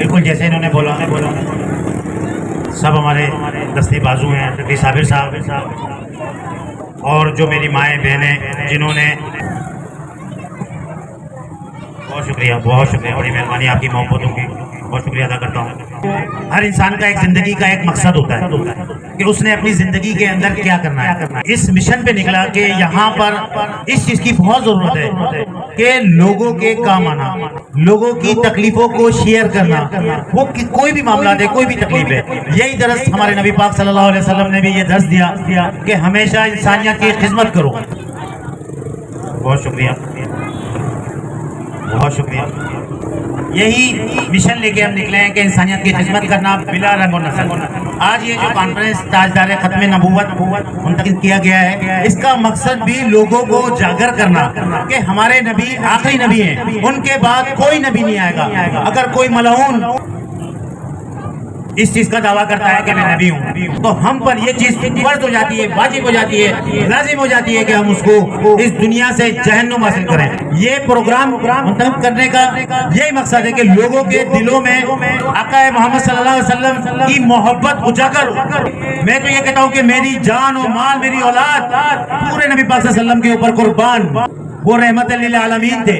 بالکل جیسے انہوں نے بولا سب ہمارے دستی بازو ہیں، ڈاکٹر صابر صاحب اور جو میری مائیں بہنیں جنہوں نے بہت شکریہ بڑی مہربانی آپ کی محبتوں کی بہت شکریہ ادا کرتا ہوں۔ ہر انسان کا ایک زندگی کا ایک مقصد ہوتا ہے کہ اس نے اپنی زندگی کے اندر کیا کرنا ہے۔ اس مشن پہ نکلا کہ یہاں پر اس چیز کی بہت ضرورت ہے کہ لوگوں کے کام آنا، لوگوں کی تکلیفوں کو شیئر کرنا، وہ کوئی بھی معاملات ہے، کوئی بھی تکلیف ہے۔ یہی درس ہمارے نبی پاک صلی اللہ علیہ وسلم نے بھی یہ درس دیا کہ ہمیشہ انسانیت کی خدمت کرو۔ بہت شکریہ بہت شکریہ۔ یہی مشن لے کے ہم نکلے ہیں کہ انسانیت کی خدمت کرنا بلا رنگ و نسل۔ آج یہ جو کانفرنس تاجدار ختم نبوت منتقل کیا گیا ہے، اس کا مقصد بھی لوگوں کو اجاگر کرنا کہ ہمارے نبی آخری نبی ہیں، ان کے بعد کوئی نبی نہیں آئے گا۔ اگر کوئی ملعون اس چیز کا دعویٰ کرتا ہے کہ میں نبی ہوں تو ہم پر یہ چیز فرض ہو جاتی ہے، واجب ہو جاتی ہے، لازم ہو جاتی ہے کہ ہم اس کو اس دنیا سے جہنم حاصل کریں۔ یہ پروگرام منتخب کرنے کا یہی مقصد ہے کہ لوگوں کے دلوں میں آقا محمد صلی اللہ علیہ وسلم کی محبت اجاگر ہو۔ میں تو یہ کہتا ہوں کہ میری جان و مال، میری اولاد پورے نبی پاک صلی اللہ علیہ وسلم کے اوپر قربان۔ وہ رحمت للعالمین تھے،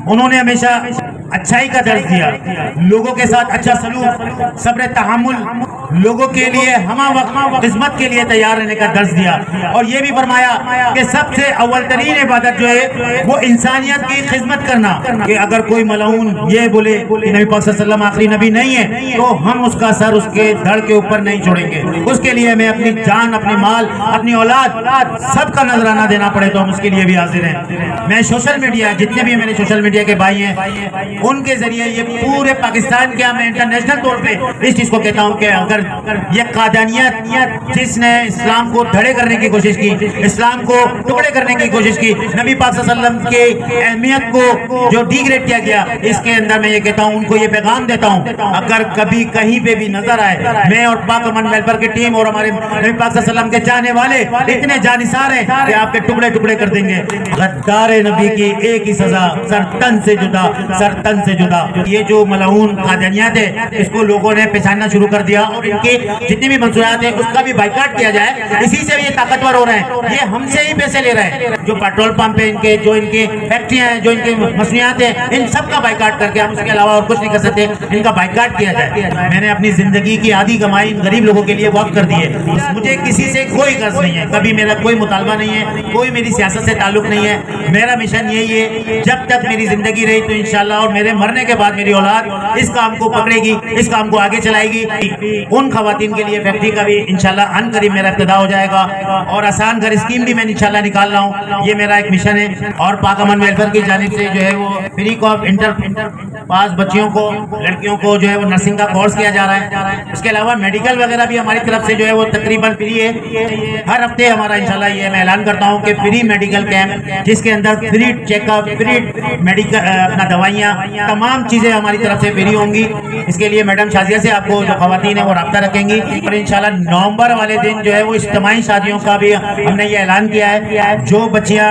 انہوں نے ہمیشہ اچھائی کا درس دیا، لوگوں کے ساتھ اچھا سلوک، صبر تحمل، لوگوں کے لیے ہمہ وقت خدمت کے لیے تیار رہنے کا درس دیا، اور یہ بھی فرمایا کہ سب سے اول ترین عبادت جو ہے وہ انسانیت کی خدمت کرنا، کہ اگر کوئی ملعون یہ بولے کہ نبی پاک صلی اللہ علیہ وسلم آخری نبی نہیں ہے تو ہم اس کا سر اس کے دھڑ کے اوپر نہیں چھوڑیں گے۔ اس کے لیے میں اپنی جان، اپنی مال، اپنی اولاد سب کا نذرانہ دینا پڑے تو ہم اس کے لیے بھی حاضر ہیں۔ میں سوشل میڈیا، جتنے بھی میرے سوشل میڈیا کے بھائی ہیں، ان کے ذریعے یہ پورے پاکستان کیا میں انٹرنیشنل طور پہ اس چیز کو کہتا ہوں کہ اگر یہ قادیانیت جس نے اسلام کو دھڑے کرنے کی کوشش کی، اسلام کو ٹکڑے کرنے کی کوشش کی، نبی پاک صلی اللہ علیہ وسلم کی اہمیت کو جو ڈی گریڈ کیا گیا، اس کے اندر میں یہ کہتا ہوں، ان کو یہ پیغام دیتا ہوں، اگر کبھی کہیں پہ بھی نظر آئے، میں اور پاک امن ویلفیئر کی ٹیم اور ہمارے نبی پاک صلی اللہ علیہ وسلم کے چاہنے والے اتنے جانثار ہیں کہ آپ کے ٹکڑے ٹکڑے کر دیں گے۔ غدار نبی کی ایک ہی سزا، سر تن سے جدا، سر تن سے جدا۔ یہ جو ملعون قادیانیت ہے اس کو لوگوں نے پہچاننا شروع کر دیا، اور ان کے جتنے بھی منصورات ہیں اس کا بھی بائیکاٹ کیا جائے۔ اسی سے یہ طاقتور ہو رہے ہیں، یہ ہم سے ہی پیسے لے رہے ہیں۔ جو پیٹرول پمپ ہے، ان کے جو ان کی فیکٹریاں ہیں، جو ان کی مصنوعات ہیں، ان سب کا بائیکاٹ کر کے ہم اس کے علاوہ اور کچھ نہیں کر سکتے، ان کا بائیکاٹ کیا جائے۔ میں نے اپنی زندگی کی آدھی کمائی غریب لوگوں کے لیے وقف کر دی ہے۔ مجھے کسی سے کوئی غرض نہیں ہے، کبھی میرا کوئی مطالبہ نہیں ہے، کوئی میری سیاست سے تعلق نہیں ہے۔ میرا مشن یہی ہے، جب تک میری زندگی رہی تو انشاءاللہ اور میرے مرنے کے بعد میری اولاد اس کام کو پکڑے گی، اس کام کو آگے چلائے گی۔ ان خواتین کے لیے فیکٹری کا بھی انشاءاللہ ان قریب میرا ابتدا ہو جائے گا، اور آسان گھر اسکیم بھی میں انشاءاللہ نکال رہا ہوں، یہ میرا ایک مشن ہے۔ اور پاک امن ویلفیئر کی جانب سے جو ہے وہ فری آف انٹر پاس بچیوں کو، لڑکیوں کو جو ہے وہ نرسنگ کا کورس کیا جا رہا ہے۔ اس کے علاوہ میڈیکل وغیرہ بھی ہماری طرف سے جو ہے وہ تقریباً فری ہے۔ ہر ہفتے ہمارا انشاءاللہ یہ میں اعلان کرتا ہوں کہ فری میڈیکل کیمپ، جس کے اندر free check up, free medical اپنا دوائیاں، تمام چیزیں ہماری طرف سے فری ہوں گی۔ اس کے لیے میڈم شازیہ سے آپ کو جو خواتین ہیں وہ رابطہ رکھیں گی، اور انشاءاللہ نومبر والے دن جو ہے وہ اجتماعی شادیوں کا بھی ہم نے یہ اعلان کیا ہے۔ جو بچیاں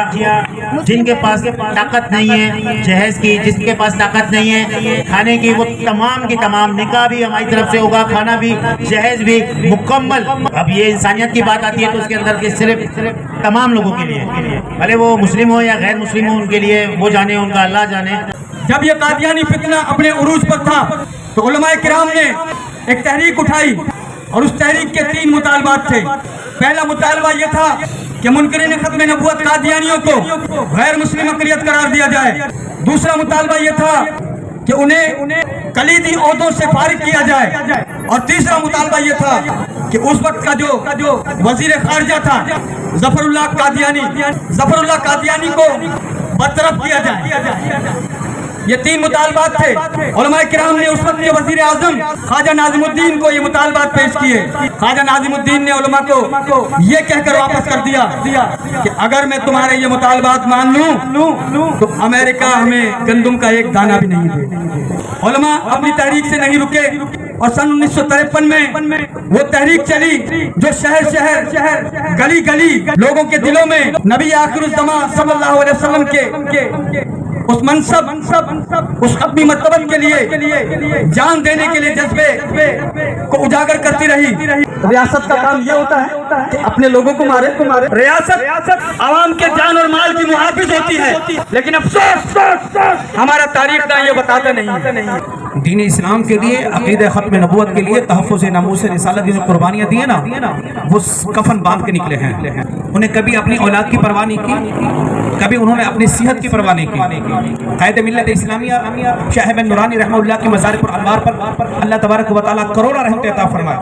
جن کے پاس طاقت نہیں ہے جہیز کی، جس کے پاس طاقت نہیں ہے کھانے کی، وہ تمام کی تمام نکاح بھی ہماری طرف سے ہوگا، کھانا بھی، جہیز بھی مکمل۔ اب یہ انسانیت کی بات آتی ہے تو اس کے اندر صرف تمام لوگوں کے لیے، بھلے وہ مسلم ہو یا غیر مسلم ہو، ان کے لیے وہ جانے، ان کا اللہ جانے۔ جب یہ قادیانی فتنہ اپنے عروج پر تھا تو علماء کرام نے ایک تحریک اٹھائی، اور اس تحریک کے 3 مطالبات تھے۔ پہلا مطالبہ یہ تھا کہ منکرین ختم نبوت قادیانیوں کو غیر مسلم اقلیت قرار دیا جائے۔ دوسرا مطالبہ یہ تھا کہ انہیں کلیدی عہدوں سے فارغ کیا جائے، اور تیسرا مطالبہ یہ تھا کہ اس وقت کا جو وزیر خارجہ تھا ظفر اللہ قادیانی کو برطرف کیا جائے۔ یہ 3 مطالبات تھے۔ علماء کرام نے اس وقت کے وزیر اعظم خواجہ ناظم الدین کو یہ مطالبات پیش کیے۔ خواجہ ناظم الدین نے علماء کو یہ کہہ کر واپس کر دیا کہ اگر میں تمہارے یہ مطالبات مان لوں تو امریکہ ہمیں گندم کا ایک دانہ بھی نہیں دے۔ علماء اپنی تحریک سے نہیں رکے، اور سن 1953 میں وہ تحریک چلی جو شہر شہر، گلی گلی لوگوں کے دلوں میں نبی آخر الزمان صلی اللہ علیہ وسلم کے उस मनसब उस अपनी मतबत के लिए जान देने के लिए जज्बे को उजागर करती रही। रियासत का काम ये होता है कि अपने लोगों को मारे। रियासत आवाम के जान और माल की मुहाफिज होती है, लेकिन अफसोस हमारा तारीख ना ये बताता नहीं। दीन इस्लाम के लिए, अकीदे ख़त्म नबूवत के लिए, तहफ़्फ़ुज़ नमूस रिसालत की जो कुर्बानियाँ दी है ना, वो कफन बांध के निकले हैं। उन्हें कभी अपनी औलाद की परवाह नहीं की, कभी उन्होंने अपनी सेहत की परवाह नहीं की। क़ायद मिल्लत इस्लामिया शाह बिन नूरानी रहमतुल्लाह की मज़ारिब पर अनवार पर अल्लाह तबारक व तआला करोड़ों रहमतें अता फरमाए।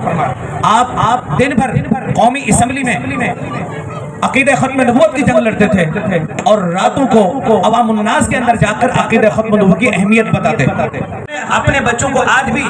आप दिन भर कौमी असम्बली में अकीदे ख़त्म नबूवत की जंग लड़ते थे और रातों को अवाम उन्नास के अंदर जाकर अकीदे ख़त्म नबूवत की अहमियत बताते। अपने बच्चों को आज भी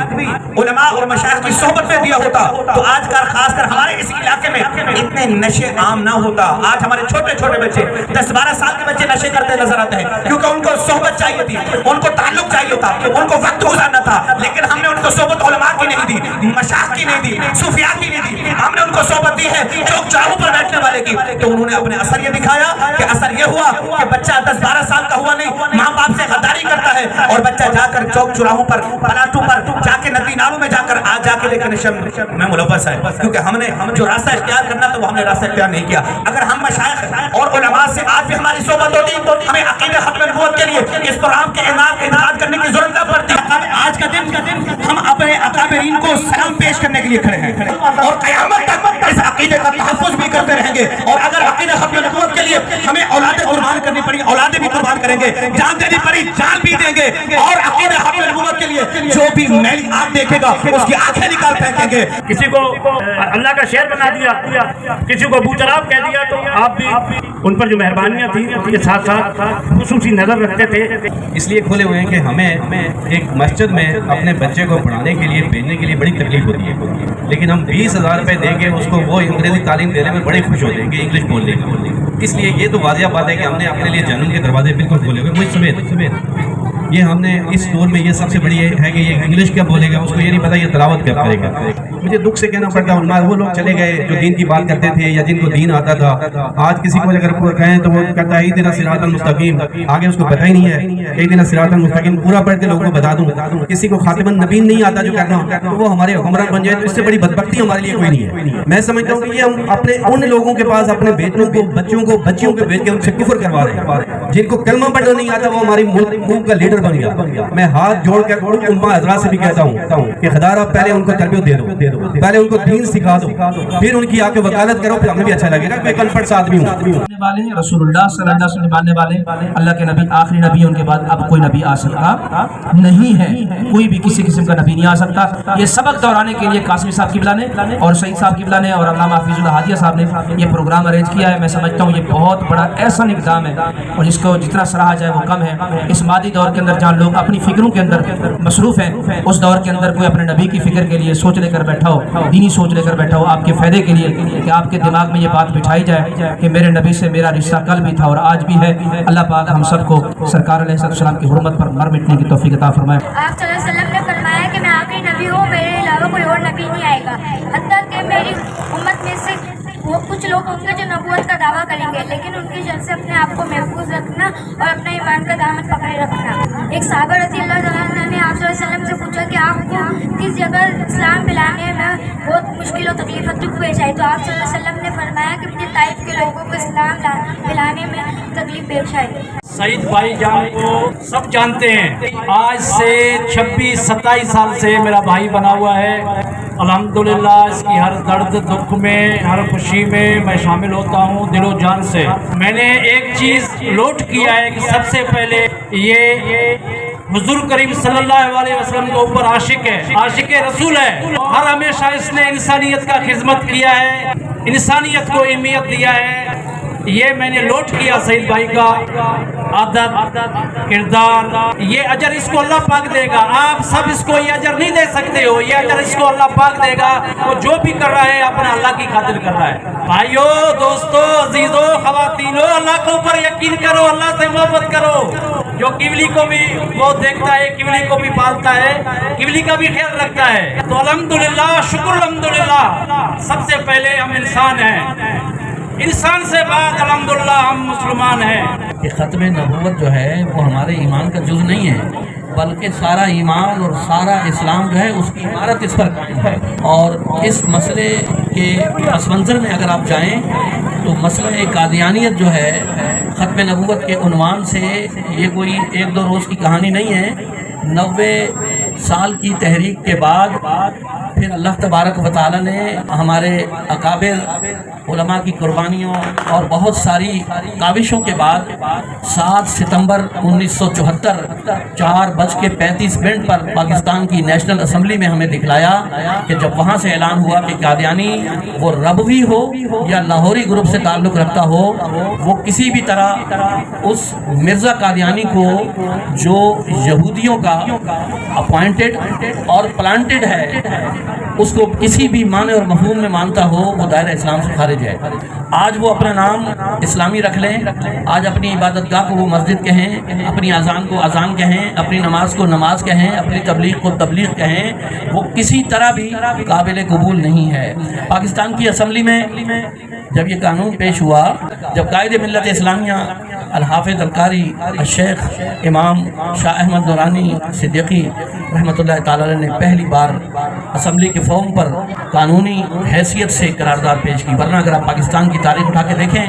उलमा और मशाइख की सोहबत में दिया होता तो आज का खासकर हमारे इस इलाके में इतने नशे आम ना होता। आज हमारे छोटे छोटे बच्चे 10-12 साल के बच्चे नशे करते नजर आते हैं, क्योंकि उनको सोहबत चाहिए थी, उनको ताल्लुक चाहिए था, उनको वक्त गुजारना था। लेकिन हमने उनको सोहबत उलमा की नहीं दी, मशाइख की नहीं दी, सूफिया की नहीं दी, हमने उनको सोहबत दी है चौक चौराहों पर बैठने वाले की। तो उन्होंने अपने असर ये दिखाया कि असर ये हुआ कि बच्चा 10-12 साल का हुआ नहीं, माँ बाप से गद्दारी करता है और बच्चा जाकर चौक चौराहों पर, पलाटू पर जाके, नदी नालों में जाकर आज जाके लेकिन नशे में मुलव्वस है, क्योंकि हमने जो रास्ता इख्तियार करना तो वो हमने रास्ता इख्तियार नहीं किया। अगर हम मशाइख और उलमा से आज भी हमारी सोहबत होती तो हमें अकीदे ख़त्म नबूवत के लिए इस प्रोग्राम के इनाद करने की जरूरत न पड़ती। आज का दिन हम अपने अकाबरीन को सलाम पेश करने के लिए खड़े हैं और क़यामत तक इस अकीदे का तहफ़्फ़ुज़ भी करते रहेंगे। और अगर अकीदे ख़त्म नबूवत के लिए हमें औलादें कुर्बान करनी पड़ी, औलादें भी कुर्बान करेंगे, जान देनी पड़ी जान भी देंगे। और अकीदे ख़त्म नबूवत के लिए जो भी मैली आँख देखेगा उसकी आंखें निकाल फेंकेंगे। किसी को अल्लाह का शेर बना दिया, किसी को बूचराब कह दिया, तो आप भी उन पर जो मेहरबानियाँ थी उनके साथ साथ खुसूसी नज़र रखते थे। इसलिए खोले हुए हैं कि हमें एक मस्जिद में अपने बच्चे को पढ़ाने के लिए, भेजने के लिए बड़ी तकलीफ होती है, लेकिन हम 20,000 रुपये देंगे उसको, वो अंग्रेजी तालीम देने में बड़े खुश होते हैं कि इंग्लिश बोल लेगा। इसलिए ये तो वाजिया बात है कि हमने अपने लिए जन्म के दरवाजे बिल्कुल खोले हुए, मुझ समेत। ये हमने इस दौर में ये सबसे बड़ी है कि ये इंग्लिश क्या बोलेगा, उसको ये नहीं पता ये तिलावत क्या करेगा। मुझे दुख से कहना पड़ता है वो लोग चले गए जो दीन की बात करते थे या जिनको दीन आता था। आज किसी को अगर कहें तो वो कहता है इहदिना सिरातल मुस्तकीम, आगे उसको पता ही नहीं है। इहदिना सिरातल मुस्तकीम पूरा पढ़ के लोगों को बता दूं। किसी को खातिमुन नबीय्यीन नहीं आता जो कहना तो वो हमारे हुक्मरान बन जाए, तो इससे बड़ी बदबख्ती हमारे लिए कोई नहीं है। मैं समझता हूँ कि ये हम अपने उन लोगों के पास अपने बेटों को, बच्चियों को भेज के उनसे कुफ्र करवा रहे हैं। जिनको कलमा पढ़ना नहीं आता वो हमारी मुल्क का लीडर बन गया। मैं हाथ जोड़ कर उम्मा हज़रात से भी कहता हूँ कि खुदारा पहले उनको तरबियत दे दो, पहले उनको दीन सिखा दो, फिर उनकी आके वकालत करो, फिर हमें भी अच्छा लगेगा कि अनपढ़ सा आदमी हूँ। वाले रसूलुल्लाह सल्लल्लाहु अलैहि वसल्लम मानने वाले, अल्लाह के नबी आखिरी नबी, उनके बाद अब कोई नबी आ सकता नहीं है, कोई भी किसी किस्म का नबी नहीं आ सकता। ये सबक दोहराने के लिए कासमी साहब की बुलाने और सईद साहब की बुलाने और अल्लामा हफीजुल हादिया साहब ने ये प्रोग्राम अरेंज किया है। मैं समझता हूँ ये बहुत बड़ा ऐसा इक़दाम है और जिसको जितना सराहा जाए वो कम है। इस मादी दौर के अंदर जहाँ लोग अपनी फिक्रों के अंदर मसरूफ़ हैं, उस दौर के अंदर कोई अपने नबी की फ़िक्र के लिए सोच लेकर बैठा हो, दीनी सोच लेकर बैठा हो आपके फ़ायदे के लिए, कि आपके दिमाग में ये बात बिठाई जाए कि मेरे नबी से मेरा रिश्ता कल भी था और आज भी है। अल्लाह पाक हम सबको सरकार अलैहिस्सलाम की हुर्मत पर मर मिटने की तौफीक अता फरमाए। आप सल्लल्लाहु अलैहि वसल्लम ने फरमाया कि मैं आखिरी नबी हूँ, मेरे अलावा कोई और नबी नहीं आएगा। हत्ता कि मेरी उम्मत में से वो कुछ लोग होंगे जो नबूवत का दावा करेंगे, लेकिन उनकी जल से अपने आप को महफूज रखना और अपना ईमान का दामन पकड़े रखना। एक सहाबा रज़ियल्लाहु तआला ने आप सल्लल्लाहु अलैहि वसल्लम से पूछा कि आपको किस जगह इस्लाम फैलाने में बहुत मुश्किल और तकलीफ दुख पेश आई, तो आप सल्लल्लाहु अलैहि वसल्लम ने फरमाया कि अपने ताइफ के लोगों को इस्लाम फैलाने में तकलीफ पेश आई। सईद भाईजान को सब जानते हैं, आज से 26-27 साल से मेरा भाई बना हुआ है। अल्हम्दुलिल्लाह इसकी हर दर्द दुख में, हर खुशी में मैं शामिल होता हूँ दिलो जान से। मैंने एक चीज़ नोट किया है कि सबसे पहले ये हुजूर करीम सल्लल्लाहु अलैहि वसल्लम के ऊपर आशिक है, आशिक रसूल है। हर हमेशा इसने इंसानियत का खिदमत किया है, इंसानियत को अहमियत दिया है। ये मैंने नोट किया सईद भाई का आदत, किरदार, ये अजर इसको अल्लाह पाक देगा। आप सब इसको ये अजर नहीं दे सकते हो, ये अजर इसको अल्लाह पाक देगा। वो जो भी कर रहा है अपना अल्लाह की खातिर कर रहा है। भाइयों, दोस्तों, अजीजों, खवातीनों, अल्लाह के ऊपर यकीन करो, अल्लाह से मोहब्बत करो। जो किवली को भी वो देखता है, किवली को भी पालता है, किवली का भी ख्याल रखता है। तो अल्हम्दुलिल्लाह, शुक्र अल्हम्दुलिल्लाह, सबसे पहले हम इंसान हैं, इंसान से बाद अल्हम्दुलिल्लाह हम मुसलमान हैं। کہ ختم नबूवत जो है वो हमारे ईमान का जुज़ नहीं है, बल्कि सारा ईमान और सारा इस्लाम जो है उसकी इमारत इस पर कायम है। और इस मसले के पस मंज़र में अगर आप जाएँ तो मसला कादियानियत जो है ख़त्म नबूवत के उन्वान से ये कोई एक दो रोज़ की कहानी नहीं है। 90 साल की तहरीक के बाद फिर अल्लाह तबारक व तआला ने हमारे अकाबिर उलमा की कुर्बानियों और बहुत सारी काविशों के बाद 7 सितंबर 1974 4:35 पर पाकिस्तान की नेशनल असम्बली में हमें दिखलाया कि जब वहाँ से ऐलान हुआ कि कादियानी वो रबवी हो या लाहौरी ग्रुप से ताल्लुक़ रखता हो, वो किसी भी तरह उस मिर्ज़ा कादियानी को जो यहूदियों का अपॉइंटेड और प्लांटेड है उसको किसी भी माने और मफहूम में मानता हो, वो दायरा इस्लाम से खारिज है। आज वो अपना नाम इस्लामी रख लें, आज अपनी इबादतगाह को वो मस्जिद कहें, अपनी अजान को अजान कहें, अपनी नमाज को नमाज कहें, अपनी तबलीग को तबलीग कहें, वो किसी तरह भी काबिल कबूल नहीं है। पाकिस्तान की असम्बली में जब ये कानून पेश हुआ, जब कायदे मिल्लत इस्लामिया अल-हाफ़िज़ अल-कारी शेख इमाम शाह अहमद नूरानी सिद्दीकी रहमतुल्लाह ताला ने पहली बार असम्बली के फॉर्म पर कानूनी हैसियत से करारदाद पेश की, वरना अगर आप पाकिस्तान की तारीख उठा के देखें